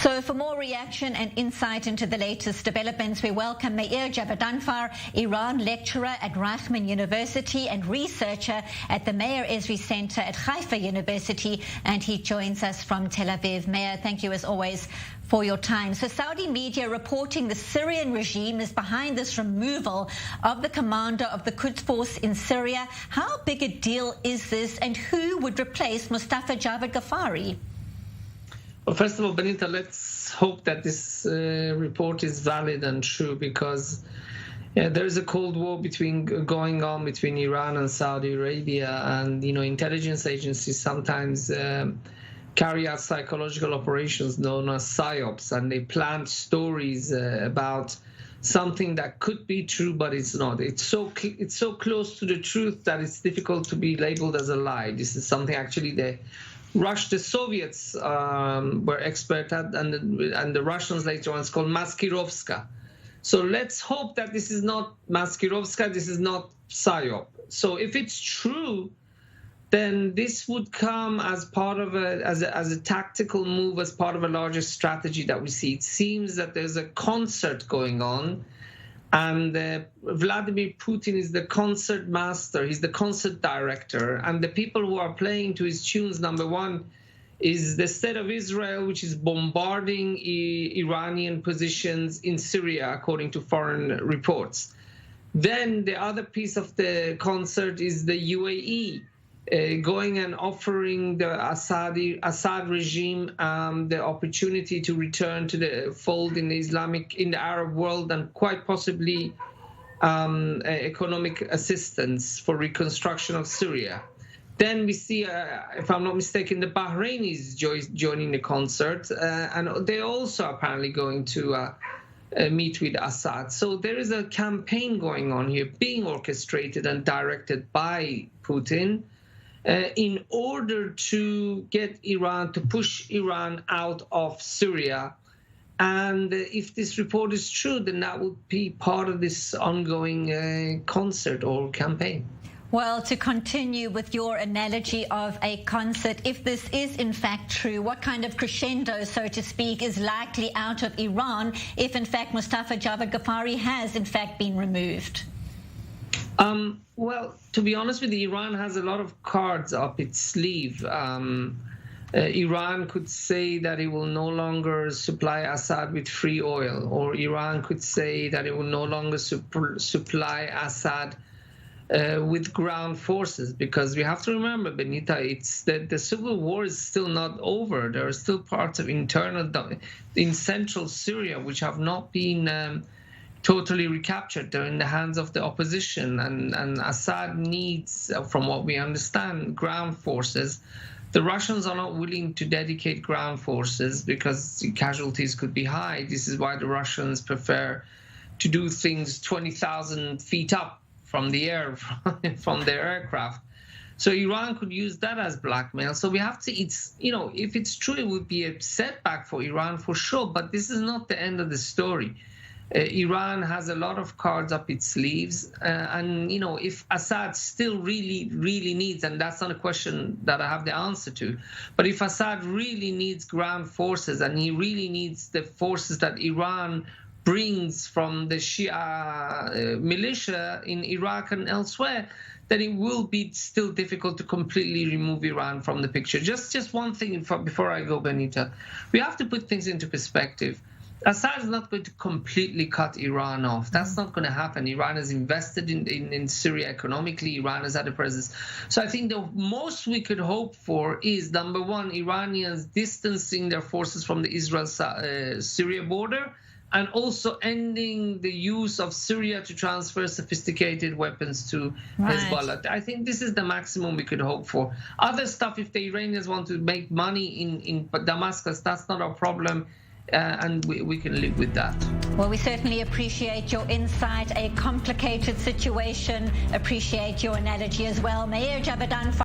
So for more reaction and insight into the latest developments, we welcome Meir Javedanfar, Iran lecturer at Reichman University and researcher at the Meir Ezri Center at Haifa University, and he joins us from Tel Aviv. Meir, thank you as always for your time. So Saudi media reporting the Syrian regime is behind this removal of the commander of the Quds force in Syria. How big a deal is this, and who would replace Mustafa Javad Ghaffari? Well, first of all, Benita, let's hope that this report is valid and true, because there is a Cold War going on between Iran and Saudi Arabia, and intelligence agencies sometimes carry out psychological operations known as psyops, and they plant stories about something that could be true, but it's not. It's so close to the truth that it's difficult to be labeled as a lie. This is something actually the Soviets were expert at, and the Russians later on, it's called maskirovska. So let's hope that this is not maskirovska, this is not psyop. So if it's true, then this would come as part of as a tactical move, as part of a larger strategy that we see. It seems that there's a concert going on, and Vladimir Putin is the concert master. He's the concert director, and the people who are playing to his tunes, number one, is the state of Israel, which is bombarding Iranian positions in Syria, according to foreign reports. Then the other piece of the concert is the UAE, going and offering the Assad regime the opportunity to return to the fold in the Arab world, and quite possibly economic assistance for reconstruction of Syria. Then we see, if I'm not mistaken, the Bahrainis joining the concert, and they're also apparently going to meet with Assad. So there is a campaign going on here, being orchestrated and directed by Putin, in order to get Iran, to push Iran out of Syria. And if this report is true, then that would be part of this ongoing concert or campaign. Well, to continue with your analogy of a concert, if this is in fact true, what kind of crescendo, so to speak, is likely out of Iran if in fact Mustafa Javad Ghaffari has in fact been removed? Well, to be honest with you, Iran has a lot of cards up its sleeve. Iran could say that it will no longer supply Assad with free oil, or Iran could say that it will no longer supply Assad with ground forces, because we have to remember, Benita, it's that the civil war is still not over. There are still parts of in central Syria which have not been totally recaptured. They're in the hands of the opposition, and Assad needs, from what we understand, ground forces. The Russians are not willing to dedicate ground forces because the casualties could be high. This is why the Russians prefer to do things 20,000 feet up from the air, from their aircraft. So Iran could use that as blackmail. So we have to, if it's true, it would be a setback for Iran for sure, but this is not the end of the story. Iran has a lot of cards up its sleeves, and if Assad still really needs, and that's not a question that I have the answer to, but if Assad really needs ground forces, and he really needs the forces that Iran brings from the Shia militia in Iraq and elsewhere, then it will be still difficult to completely remove Iran from the picture. Just one thing before I go, Benita. We have to put things into perspective. Assad is not going to completely cut Iran off. That's not going to happen. Iran has invested in Syria economically. Iran has had a presence. So I think the most we could hope for is, number one, Iranians distancing their forces from the Israel-Syria border, and also ending the use of Syria to transfer sophisticated weapons to Hezbollah. I think this is the maximum we could hope for. Other stuff, if the Iranians want to make money in Damascus, that's not our problem. And we can live with that. Well, we certainly appreciate your insight, a complicated situation, appreciate your analogy as well. Meir Javedanfar.